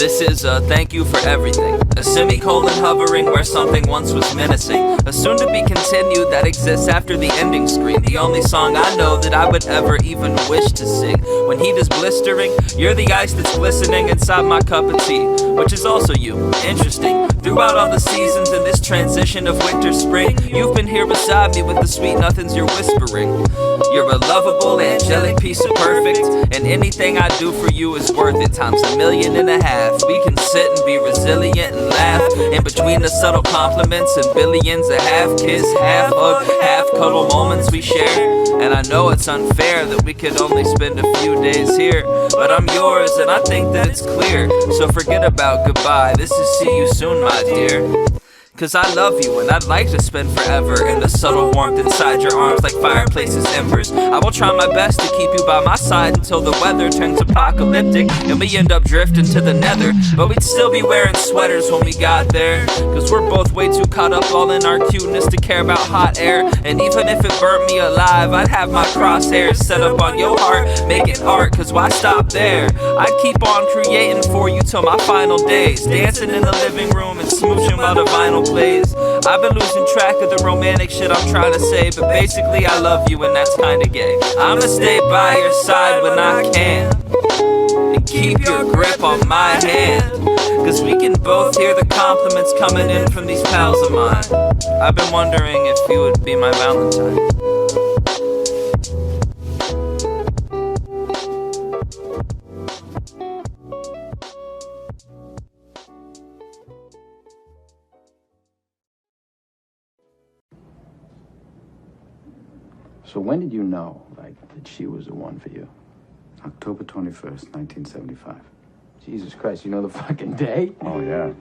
This is a thank you for everything. A semicolon hovering where something once was menacing. A soon to be continued that exists after the ending screen. The only song I know that I would ever even wish to sing. When heat is blistering, you're the ice that's glistening inside my cup of tea, which is also you. Interesting. Throughout all the seasons in this transition of winter, spring, you've been here beside me with the sweet nothings you're whispering. You're a lovable, angelic piece of perfect, and anything I do for you is worth it times 1.5 million. We can sit and be resilient and laugh in between the subtle compliments and billions of half kiss, half hug, half cuddle moments we share. And I know it's unfair that we could only spend a few days here, but I'm yours and I think that it's clear. So forget about goodbye, this is see you soon, my dear. Cause I love you and I'd like to spend forever in the subtle warmth inside your arms like fireplace's embers. I will try my best to keep you by my side until the weather turns apocalyptic and we end up drifting to the nether. But we'd still be wearing sweaters when we got there, cause we're both way too caught up all in our cuteness to care about hot air. And even if it burnt me alive, I'd have my crosshairs set up on your heart, making art, cause why stop there? I'd keep on creating for you till my final days, dancing in the living room and smooching while the vinyl plays. I've been losing track of the romantic shit I'm trying to say, but basically I love you and that's kinda gay. I'ma stay by your side when I can, and keep your grip on my hand, cause we can both hear the compliments coming in from these pals of mine. I've been wondering if you would be my valentine. So when did you know, like, that she was the one for you? October 21st, 1975. Jesus Christ, you know the fucking day? Oh, yeah.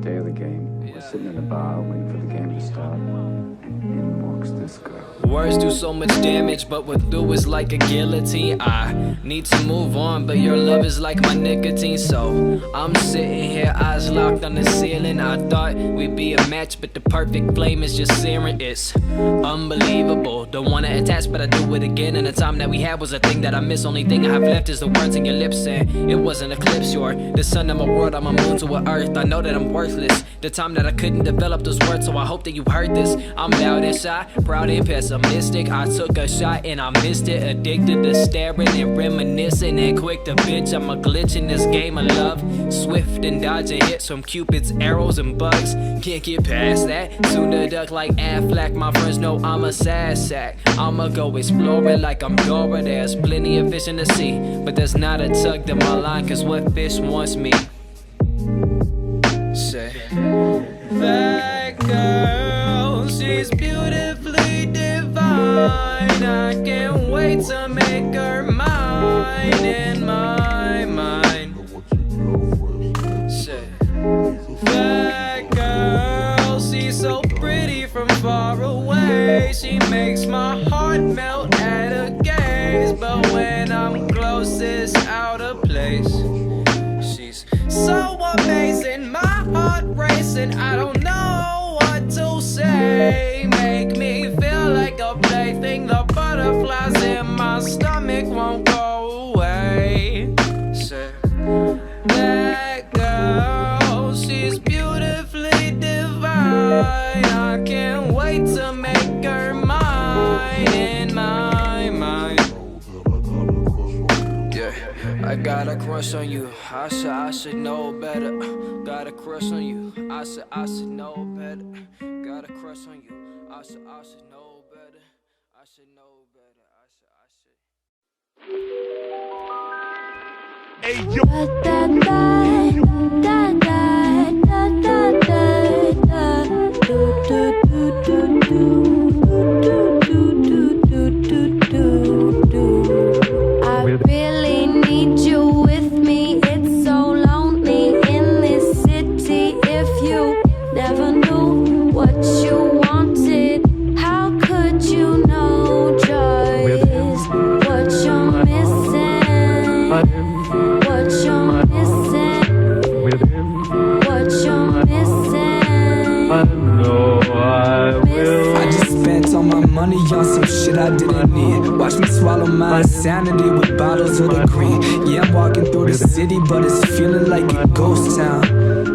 Day of the game. We're sitting in the bar waiting for the game to start. And in walks this girl. Words do so much damage, but what do is like a guillotine. I need to move on, but your love is like my nicotine. So I'm sitting here, eyes locked on the ceiling. I thought we'd be a match, but the perfect flame is just searing. It's unbelievable. Don't wanna attach, but I do it again. And the time that we had was a thing that I miss. Only thing I have left is the words in your lips, and it was an eclipse. You're the sun of my world, I'm a moon to an earth. I know that I'm worthless. The time that I couldn't develop those words, so I hope that you heard this. I'm loud and shy, proud and pessimistic. I took a shot and I missed it. Addicted to staring and reminiscing, and quick to bitch. I'm a glitch in this game of love, swift and dodging hits from Cupid's arrows and bugs. Can't get past that. Soon to duck like Affleck. My friends know I'm a sad sack. I'ma go exploring like I'm Dora. There's plenty of fish in the sea, but there's not a tug to my line, cause what fish wants me? Say that girl, she's beautifully divine. I can't wait to make her mine in my mind. Say that girl, she's so pretty from far away. She makes my heart melt at a gaze, but when I'm close it's out of place. She's so amazing, my heart racing, I don't know what to say. Make me feel like a plaything, the butterflies in my stomach won't go away. Say that girl, she's beautifully divine. I can't wait to make her mine in my mind. Yeah, I got a crush on you. I should know better. Got a crush on you. I should know better. Got a crush on you. I should know better. I should know better. Hey, yo. I really need you with me. It's so lonely in this city. If you never knew what you wanted, how could you know joy is what you're missing? What you're missing? my money on some shit I didn't need. Watch me swallow my insanity with bottles of the green. Yeah, I'm walking through the city, but it's feeling like a ghost town.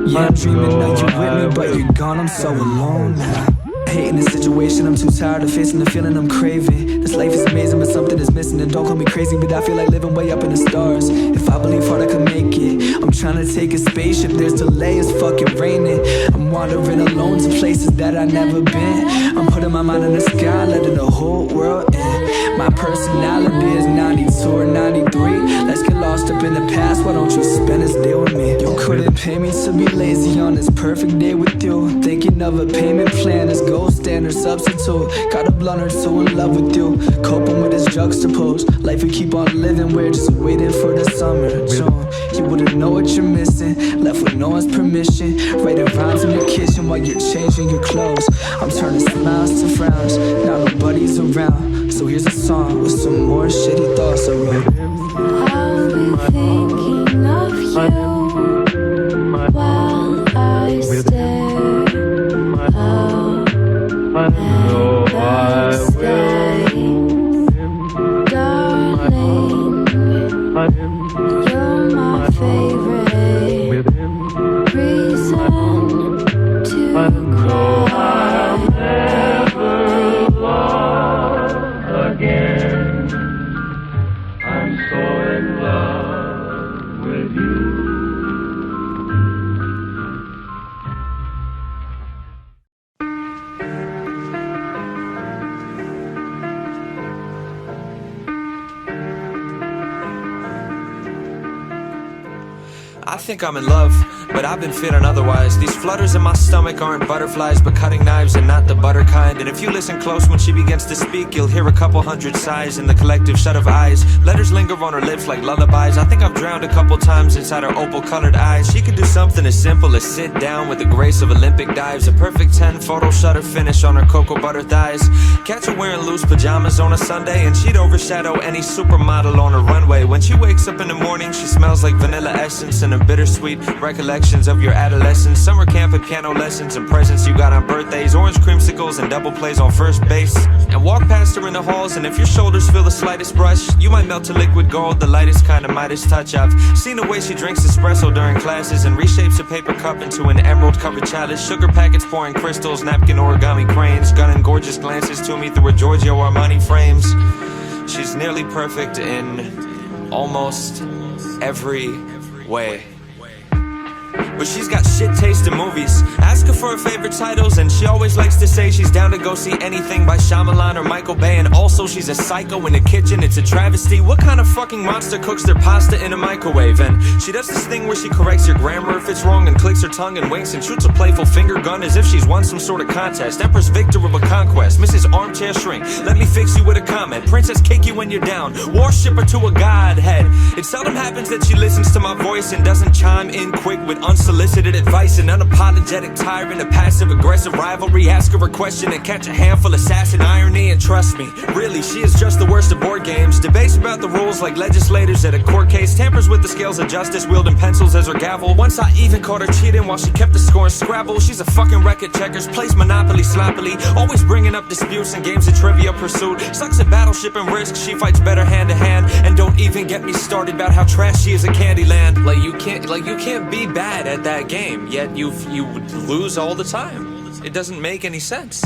Yeah, I'm dreaming that you're with me, but you're gone, I'm so alone now. Hating the situation, I'm too tired of facing the feeling I'm craving. This life is amazing, but something is missing. And don't call me crazy, but I feel like living way up in the stars. If I believe hard, I can make it. I'm trying to take a spaceship, there's delay, it's fucking raining. I'm wandering alone to places that I've never been. I'm putting my mind in the sky, letting the whole world in. My personality is 92 or 93. Let's get lost up in the past, why don't you spend this day with me? You couldn't pay me to be lazy on this perfect day with you. Thinking of a payment plan is gold standard substitute. Got a blunt or two in love with you. Coping with this juxtaposed life we keep on living, we're just waiting for the summer June. You wouldn't know what you're missing, left with no one's permission. Writing rhymes in the kitchen while you're changing your clothes. I'm turning smiles to frowns, now nobody's around. So here's a song with some more shitty thoughts I wrote. I'll be thinking of you while I stare up at the sky. Darling, you're my favorite reason to cry. Again, I'm so in love with you. I think I'm in love, but I've been feeling otherwise. These flutters in my stomach aren't butterflies, but cutting knives and not the butter kind. And if you listen close when she begins to speak, you'll hear a couple hundred sighs in the collective shut of eyes. Letters linger on her lips like lullabies. I think I've drowned a couple times inside her opal-colored eyes. She could do something as simple as sit down with the grace of Olympic dives. A perfect 10-photo shutter finish on her cocoa butter thighs. Catch her wearing loose pajamas on a Sunday, and she'd overshadow any supermodel on a runway. When she wakes up in the morning, she smells like vanilla essence and a bittersweet recollections of your adolescence. Summer camp and piano lessons and presents you got on birthdays. Orange creamsicles and double plays on first base. And walk past her in the halls, and if your shoulders feel the slightest brush, you might melt to liquid gold, the lightest kind of Midas touch. I've seen the way she drinks espresso during classes and reshapes a paper cup into an emerald covered chalice. Sugar packets pouring crystals, napkin origami cranes, gunning gorgeous glances to me through her Giorgio Armani frames. She's nearly perfect in almost every way. But she's got shit taste in movies. Ask her for her favorite titles, and she always likes to say she's down to go see anything by Shyamalan or Michael Bay. And also she's a psycho in the kitchen, it's a travesty. What kind of fucking monster cooks their pasta in a microwave? And she does this thing where she corrects your grammar if it's wrong, and clicks her tongue and winks and shoots a playful finger gun as if she's won some sort of contest. Empress victor of a conquest, Mrs. Armchair Shrink, let me fix you with a comment. Princess kick you when you're down, worshipper to a godhead. It seldom happens that she listens to my voice and doesn't chime in quick with unsolicited advice. An unapologetic tyrant, a passive-aggressive rivalry. Ask her a question and catch a handful of sass and irony. And trust me, really, she is just the worst of board games. Debates about the rules like legislators at a court case. Tampers with the scales of justice, wielding pencils as her gavel. Once I even caught her cheating while she kept the score in Scrabble. She's a fucking wreck at checkers, plays Monopoly sloppily, always bringing up disputes and games of Trivia Pursuit. Sucks at Battleship and Risk, she fights better hand to hand. And don't even get me started about how trash she is at Candyland. Like you can't be bad at that game, yet you lose all the time. It doesn't make any sense.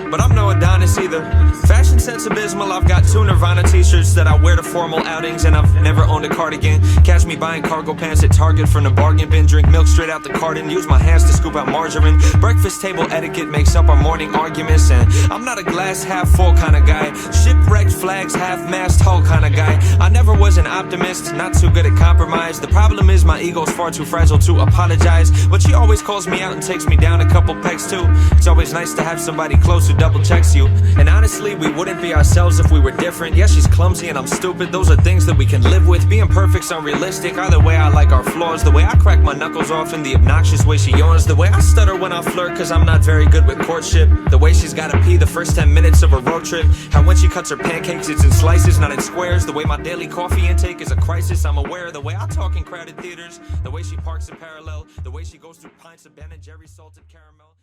But I'm no Adonis either. Fashion sense abysmal. I've got 2 Nirvana t-shirts that I wear to formal outings, and I've never owned a cardigan. Catch me buying cargo pants at Target from the bargain bin. Drink milk straight out the carton, use my hands to scoop out margarine. Breakfast table etiquette makes up our morning arguments, and I'm not a glass half full kind of guy. Shipwrecked flags, half-mast hull kind of guy. I never was an optimist, not too good at compromise. The problem is my ego's far too fragile to apologize. But she always calls me out and takes me down a couple pegs too. It's always nice to have somebody close who double checks you. And honestly, we wouldn't be ourselves if we were different. Yeah, she's clumsy and I'm stupid, those are things that we can live with. Being perfect's unrealistic, either way I like our flaws. The way I crack my knuckles off and the obnoxious way she yawns. The way I stutter when I flirt cause I'm not very good with courtship. The way she's gotta pee the first 10 minutes of a road trip. How when she cuts her pancakes it's in slices, not in squares. The way my daily coffee intake is a crisis, I'm aware. The way I talk in crowded theaters. The way she parks in parallel. The way she goes through pints of Ben and Jerry's salted caramel.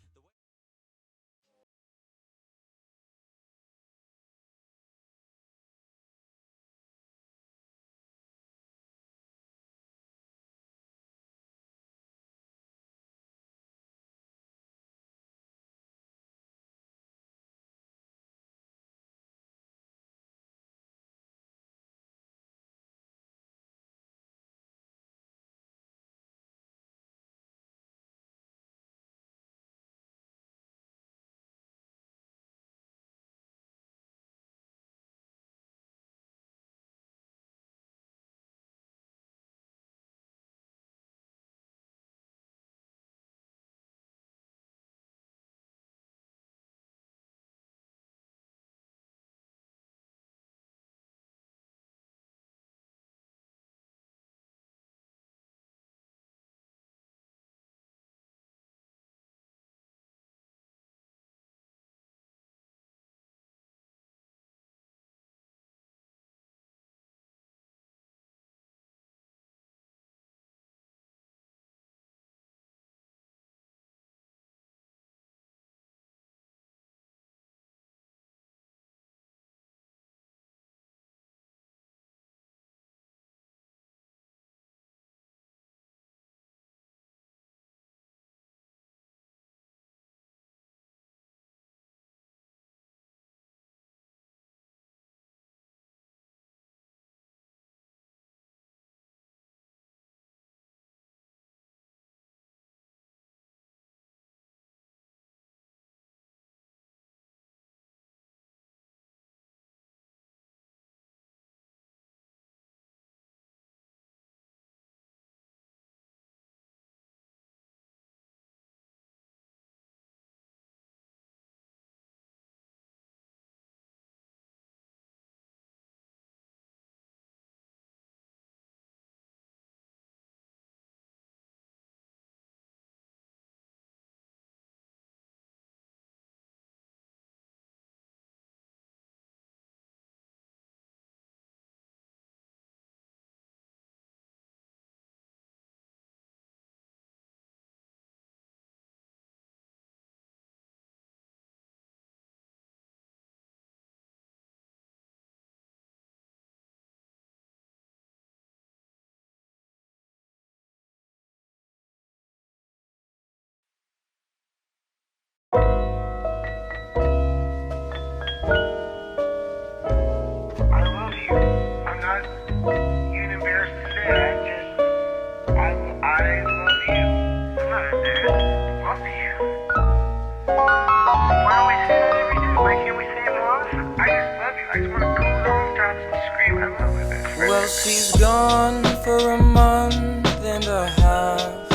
Well, she's gone for a month and a half,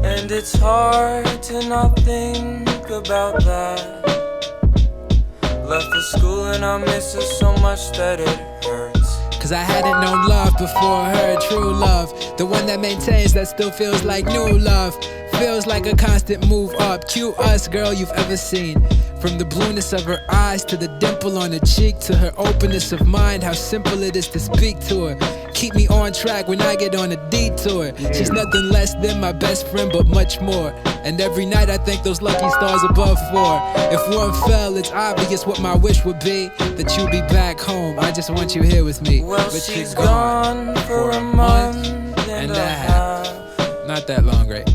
and it's hard to not think about that. Left for school and I miss her so much that it hurts. Cause I hadn't known love before her, true love. The one that maintains, that still feels like new love. Feels like a constant move up. Cutest girl you've ever seen. From the blueness of her eyes to the dimple on her cheek, to her openness of mind, how simple it is to speak to her. Keep me on track when I get on a detour. She's nothing less than my best friend, but much more. And every night I thank those lucky stars above for. If one fell, it's obvious what my wish would be, that you'd be back home. I just want you here with me. Well, but she's gone for a month and a half. Not that long, right?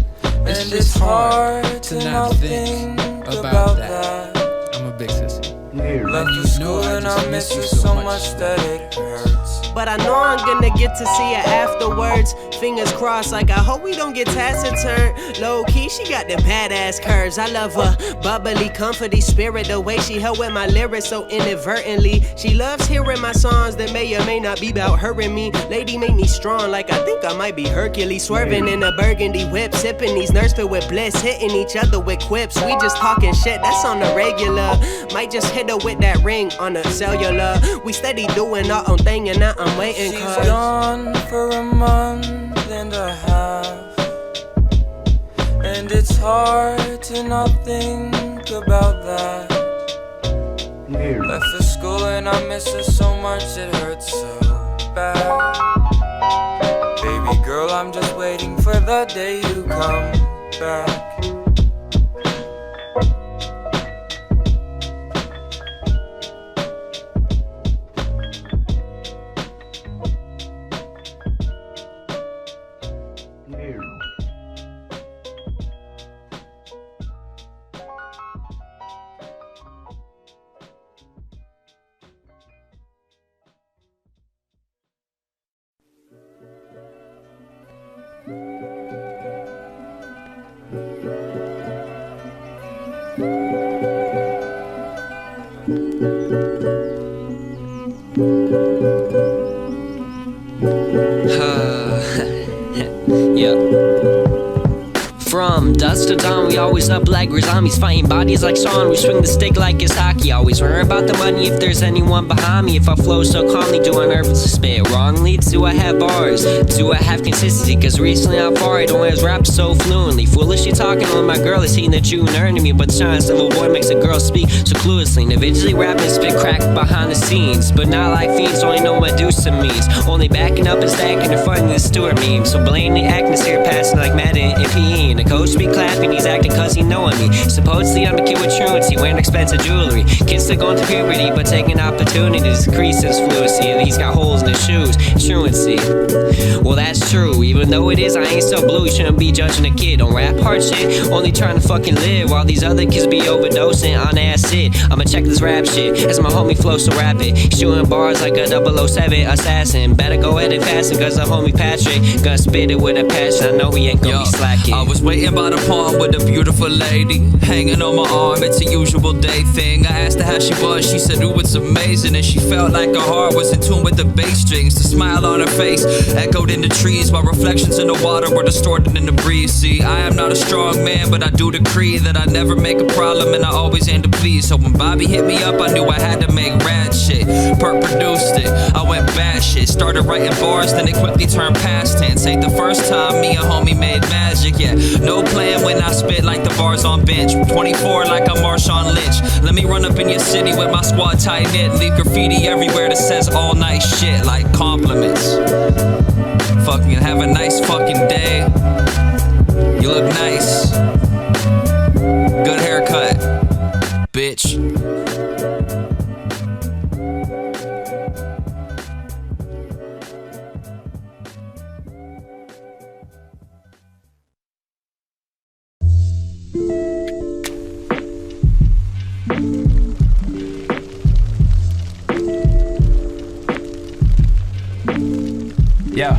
And it's hard to not think about that. I'm a big sissy. Left for school and I miss her so much that it hurts. But I know I'm gonna get to see her afterwards. Fingers crossed, like I hope we don't get taciturn. Low key, she got the badass curves. I love her bubbly, comforty spirit. The way she held with my lyrics so inadvertently. She loves hearing my songs that may or may not be about her and me. Lady made me strong, like I think I might be Hercules. Swerving in a burgundy whip, sipping these nerves filled with bliss. Hitting each other with quips. We just talking shit, that's on the regular. Might just hit her with that ring on the cellular. We steady doing our own thing and now I'm waiting. She's gone for a month and a half, and it's hard to not think about that. Left for school and I miss her so much it hurts so bad. Baby girl, I'm just waiting for the day you come back. From dusk to dawn, we always up like we're zombies, fighting bodies like Sean. We swing the stick like it's hockey. Always worry about the money if there's anyone behind me. If I flow so calmly, do I nervous to spit wrongly? Do I have bars? Do I have consistency? Cause recently I'm far, I don't always rap so fluently. Foolishly talking when my girl is seeing that you earning me. But the shyness of a boy makes a girl speak so cluelessly. Individually rapping, spit crack behind the scenes, but not like fiends, only know what Medusa means. Only backing up and stacking and funding the Stewart meme. So blatantly acting this here, passing like Madden and PE. And the coach be clapping, he's acting cause he knowing me. Supposedly I'm a kid with truancy, wearing expensive jewelry. Kids still going through puberty, but taking opportunities to increase his fluency. And he's got holes in his shoes, truancy. Well, that's true, even though it is, I ain't so blue. Shouldn't be judging a kid on rap hard shit, only trying to fucking live while these other kids be overdosing on acid. I'ma check this rap shit as my homie flow so rapid, shooting bars like a 007 assassin. Better go ahead and fasten cause the homie Patrick gonna spit it with a passion. I know he ain't gonna be slacking. I was waiting by the pond with a beautiful lady hanging on my arm, it's a usual day thing. I asked her how she was, she said ooh it's amazing. And she felt like her heart was in tune with the bass strings. The smile on her face echoed in the trees, while reflections in the water were distorted in the breeze. See, I am not a strong man, but I do decree that I never make a problem and I always aim to please. So when Bobby hit me up, I knew I had to make rad shit. Perk produced it, I went bad shit. Started writing bars, then it quickly turned past tense. Ain't the first time me and homie made magic, yeah. No plan when I spit like the bars on bench. 24 like I'm Marshawn Lynch. Let me run up in your city with my squad tight knit. Leave graffiti everywhere that says all nice shit like compliments. Fucking have a nice fucking day. You look nice. Good haircut, bitch. Yeah,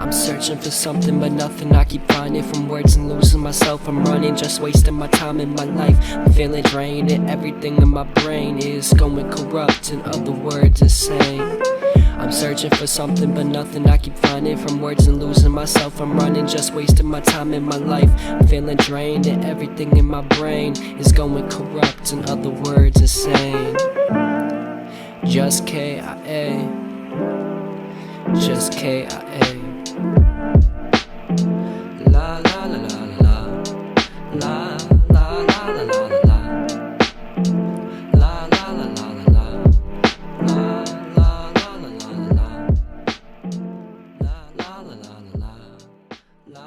I'm searching for something but nothing, I keep finding from words and losing myself. I'm running, just wasting my time in my life. I'm feeling drained and everything in my brain is going corrupt, in other words insane. I'm searching for something but nothing, I keep finding from words and losing myself. I'm running, just wasting my time in my life. I'm feeling drained and everything in my brain is going corrupt, in other words insane. Just K.i.a, just K.i.a. La la la la la la la la la la la la la la la la la la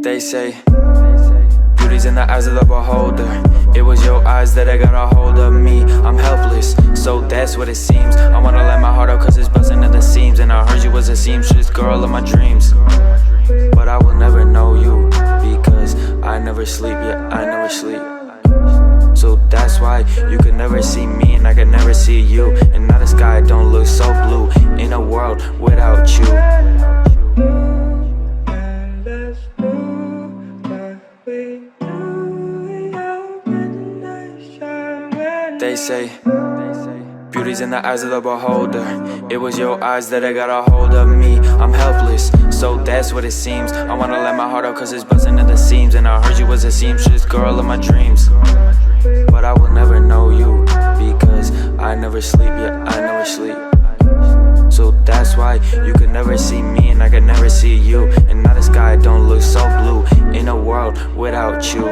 They say, beauty's in the eyes of the beholder. It was your eyes that got a hold of me. I'm helpless, so that's what it seems. I wanna let my heart out cause it's buzzing at the seams. And I heard you was a seamstress girl of my dreams. But I will never know you, because I never sleep, yeah, I never sleep. So that's why you could never see me and I could never see you. And now the sky don't look so blue in a world without you. They say, beauty's in the eyes of the beholder. It was your eyes that got a hold of me. I'm helpless, so that's what it seems. I wanna let my heart out cause it's buzzing at the seams. And I heard you was a seamstress girl of my dreams. But I will never know you, because I never sleep, yeah, I never sleep. So that's why you could never see me and I could never see you. And now the sky don't look so blue in a world without you.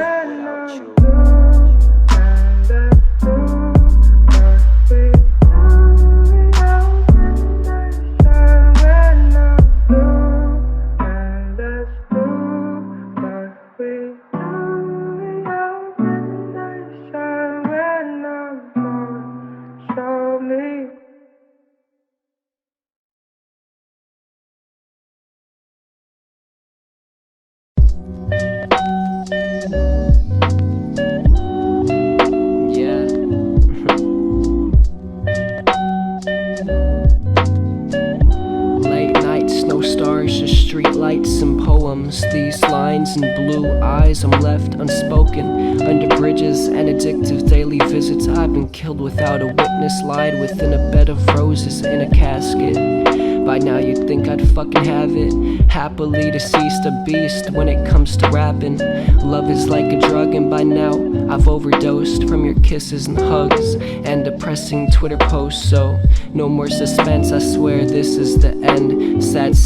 These lines and blue eyes, I'm left unspoken. Under bridges and addictive daily visits, I've been killed without a witness. Lied within a bed of roses in a casket. By now you'd think I'd fucking have it. Happily deceased, a beast when it comes to rapping. Love is like a drug and by now I've overdosed from your kisses and hugs and depressing Twitter posts. So no more suspense, I swear this is the end. Sad.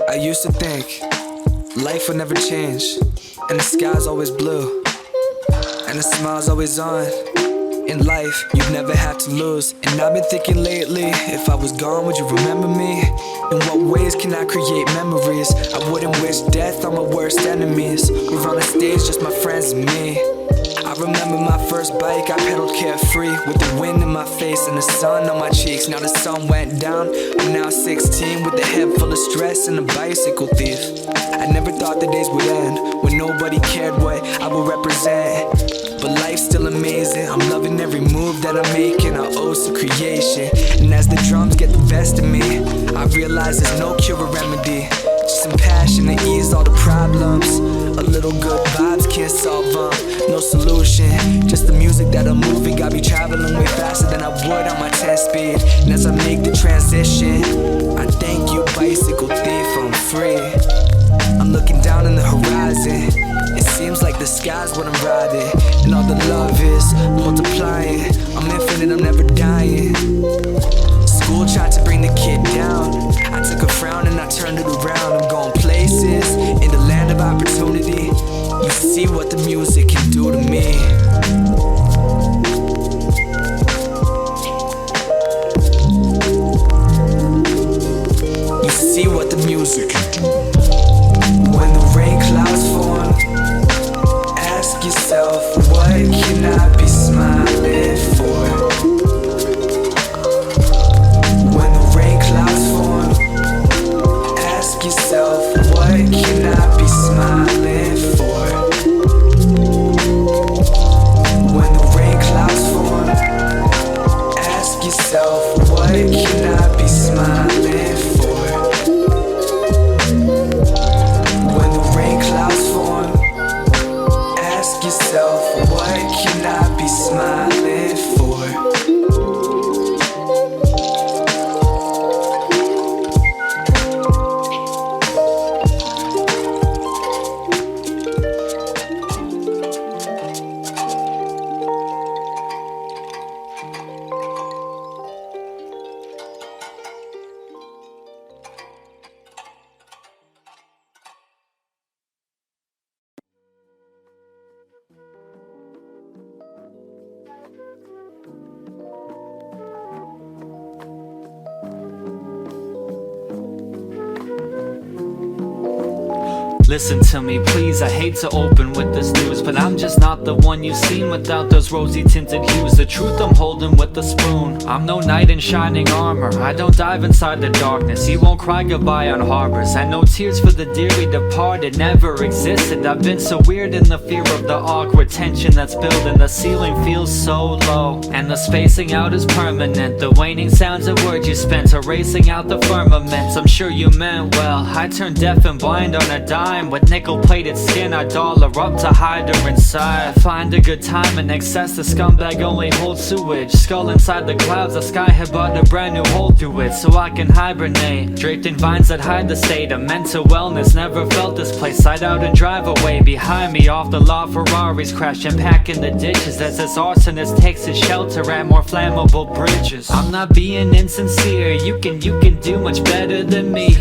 I used to think life would never change, and the sky's always blue, and the smile's always on. In life, you'd never have to lose. And I've been thinking lately, if I was gone, would you remember me? In what ways can I create memories? I wouldn't wish death on my worst enemies. We're on a stage, just my friends and me. I remember my first bike, I pedaled carefree with the wind in my face and the sun on my cheeks. Now the sun went down, I'm now 16 with a head full of stress and a bicycle thief. I never thought the days would end when nobody cared what I would represent. But life's still amazing, I'm loving every move that I'm making. I owe to creation, and as the drums get the best of me, I realize there's no cure or remedy, just some passion to ease all the problems. A little good vibes can't solve them, no solution, just the music that I'm moving. Got me traveling way faster than I would on my 10 speed. And as I make the transition, I thank you, bicycle thief, I'm free. I'm looking down on the horizon, it seems like the sky's what I'm riding, and all the love is multiplying. I'm infinite, I'm never dying. School tried to bring the kid down, I took a frown and I turned it around. I'm going places, in the land of opportunity. You see what the music can do to me. You see what the music can do. When the rain clouds form, ask yourself, what can I be smiling for? When the rain clouds form, ask yourself, what can I be smiling for? When the rain clouds form, ask yourself, what can I be smiling for? When the rain clouds form, ask yourself, what can I be smiling for? Listen to me please, I hate to open with this news, but I'm just not the one you've seen without those rosy tinted hues. The truth I'm holding with the spoon, I'm no knight in shining armor, I don't dive inside the darkness. You won't cry goodbye on harbors, and no tears for the dearly departed never existed. I've been so weird in the fear of the awkward tension that's building. The ceiling feels so low, and the spacing out is permanent. The waning sounds of words you spent erasing out the firmaments. I'm sure you meant well, I turned deaf and blind on a dime. With nickel-plated skin, I dollar up to hide her inside. I find a good time in excess, the scumbag only holds sewage. Skull inside the clouds, the sky had bought a brand new hole through it, so I can hibernate. Draped in vines that hide the state of mental wellness. Never felt this place, side out and drive away. Behind me, off the law, Ferraris crash and pack in the ditches, as this arsonist takes his shelter at more flammable bridges. I'm not being insincere, you can do much better than me.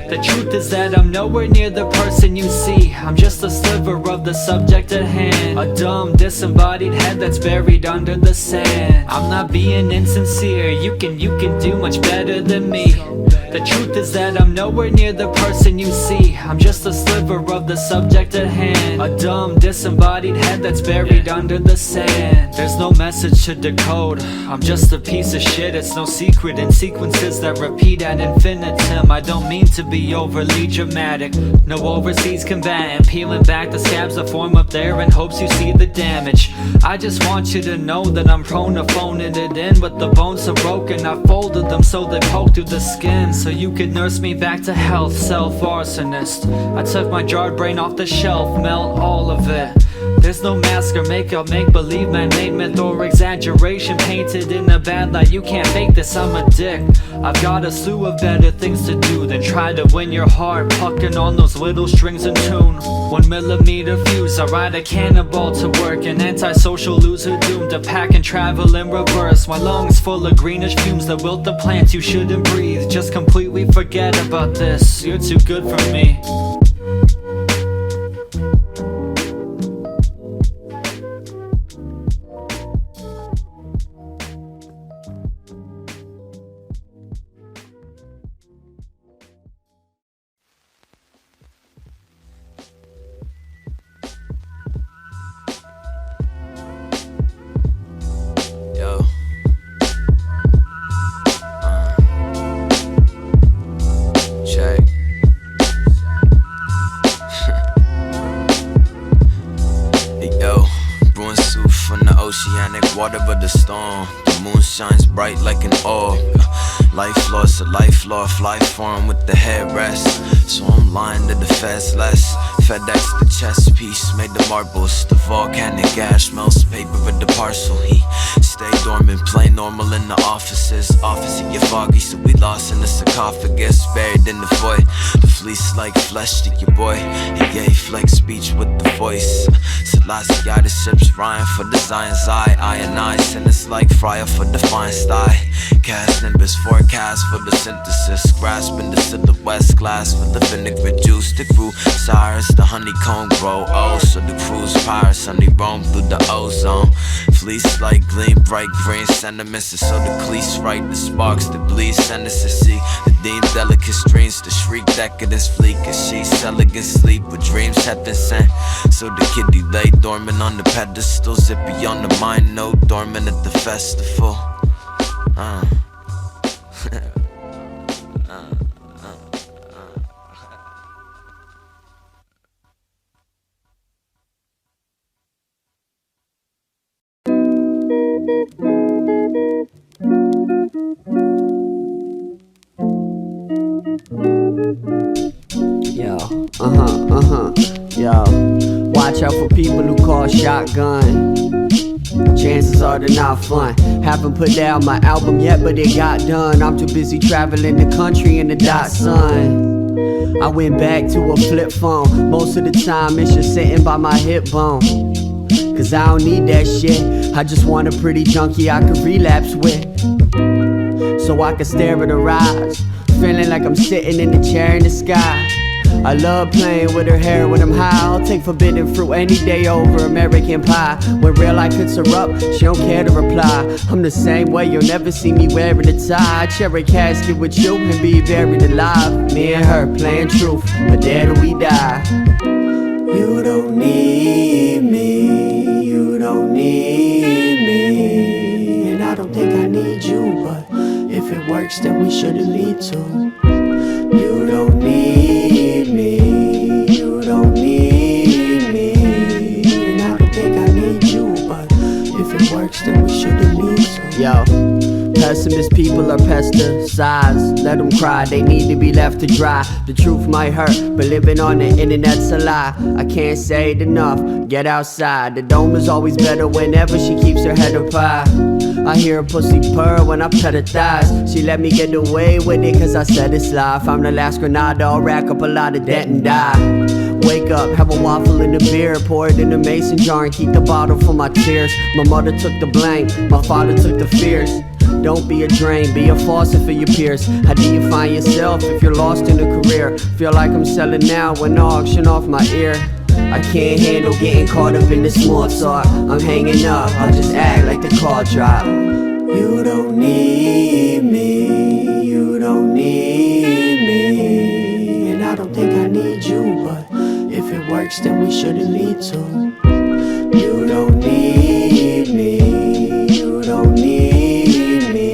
The truth is that I'm nowhere near the person you see. I'm just a sliver of the subject at hand, a dumb disembodied head that's buried under the sand. I'm not being insincere, you can do much better than me. The truth is that I'm nowhere near the person you see. I'm just a sliver of the subject at hand, a dumb disembodied head that's buried under the sand. There's no message to decode, I'm just a piece of shit. It's no secret in sequences that repeat ad infinitum. I don't mean to be overly dramatic, no overseas combatant peeling back the scabs that form up there in hopes you see the damage. I just want you to know that I'm prone to phoning it in, but the bones are broken, I folded them so they poke through the skin, so you could nurse me back to health. Self-arsonist, I took my jarred brain off the shelf, melt all of it. There's no mask or makeup, make-believe, man-made myth or exaggeration painted in a bad light. You can't fake this, I'm a dick. I've got a slew of better things to do than try to win your heart, plucking on those little strings in tune. 1mm fuse, I ride a cannonball to work, an antisocial loser doomed to pack and travel in reverse. My lungs full of greenish fumes that wilt the plants you shouldn't breathe. Just completely forget about this, you're too good for me. from the oceanic water of the storm. The moon shines bright like an orb. Life lost, a life law, fly foreign with the headrest. So I'm lying to the feds less. FedEx the chess piece, made the marbles. The volcanic ash smells paper with the parcel. He stay dormant, play normal in the offices. Office get foggy, so we lost in the sarcophagus. Buried in the void, the fleece like flesh to your boy. He gave flex speech with the voice. Selassie got the ships rhyme for the Zion's eye. Ionize, and it's like fryer for the fine style. Cast nimbus, forecast for the synthesis. Grasping the silhouette glass for the vinegar juice. The crew sires, the honeycomb grow. Oh, so the crew's pirates, honey roam through the ozone. Fleece like gleam, bright green sentiments. So the cleats right, the sparks that bleed. Send us to see the deemed delicate streams. The shriek decadence fleek as she's elegant sleep with dreams have been sent. So the kitty lay dormant on the pedestal. Zippy on the mind, no dormant at the festival. Yo, watch out for people who call shotgun. Chances are they're not fun. Haven't put out my album yet, but it got done. I'm too busy traveling the country in the dot sun. I went back to a flip phone. Most of the time it's just sitting by my hip bone. Cause I don't need that shit. I just want a pretty junkie I could relapse with. So I can stare at her eyes, feeling like I'm sitting in the chair in the sky. I love playing with her hair when I'm high. I'll take forbidden fruit any day over American pie. When real life hits her up, she don't care to reply. I'm the same way, you'll never see me wearing a tie. I share a casket with you and be buried alive. Me and her playing truth, but there till we die. You don't need me, you don't need me, and I don't think I need you, but if it works then we shouldn't need to. You don't need me, you don't need me, and I don't think I need you, but if it works then we shouldn't need to. Yo, pessimist people are pesticides. Let them cry, they need to be left to dry. The truth might hurt, but living on the internet's a lie. I can't say it enough, get outside. The dome is always better whenever she keeps her head up high. I hear her pussy purr when I pet her thighs. She let me get away with it cause I said it's life. I'm the last grenade, I'll rack up a lot of debt and die. Wake up, have a waffle in the beer, pour it in a mason jar and keep the bottle for my tears. My mother took the blame, my father took the fears. Don't be a drain, be a faucet for your peers. How do you find yourself if you're lost in a career? Feel like I'm selling now when I auction off my ear. I can't handle getting caught up in the small talk. I'm hanging up, I'll just act like the call drop. You don't need me, you don't need me, and I don't think I need you, but if it works then we shouldn't need to. You don't need me, you don't need me,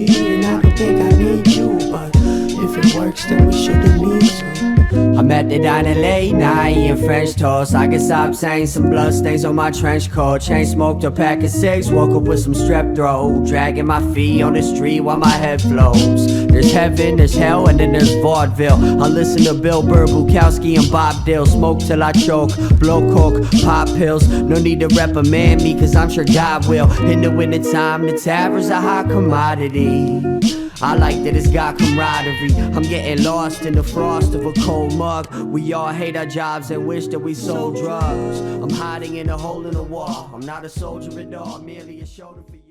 and I don't think I need you, but if it works then we shouldn't need to. I'm at the diner late night eating French toast. I can stop saying some blood stains on my trench coat. Chain smoked a pack of cigs, woke up with some strep throat. Dragging my feet on the street while my head floats. There's heaven, there's hell, and then there's vaudeville. I listen to Bill Burr, Bukowski, and Bob Dylan. Smoke till I choke, blow coke, pop pills. No need to reprimand me, cause I'm sure God will. In the winter time, the tavern's a hot commodity. I like that it's got camaraderie. I'm getting lost in the frost of a cold mug. We all hate our jobs and wish that we sold drugs. I'm hiding in a hole in the wall. I'm not a soldier at all, merely a shoulder for you.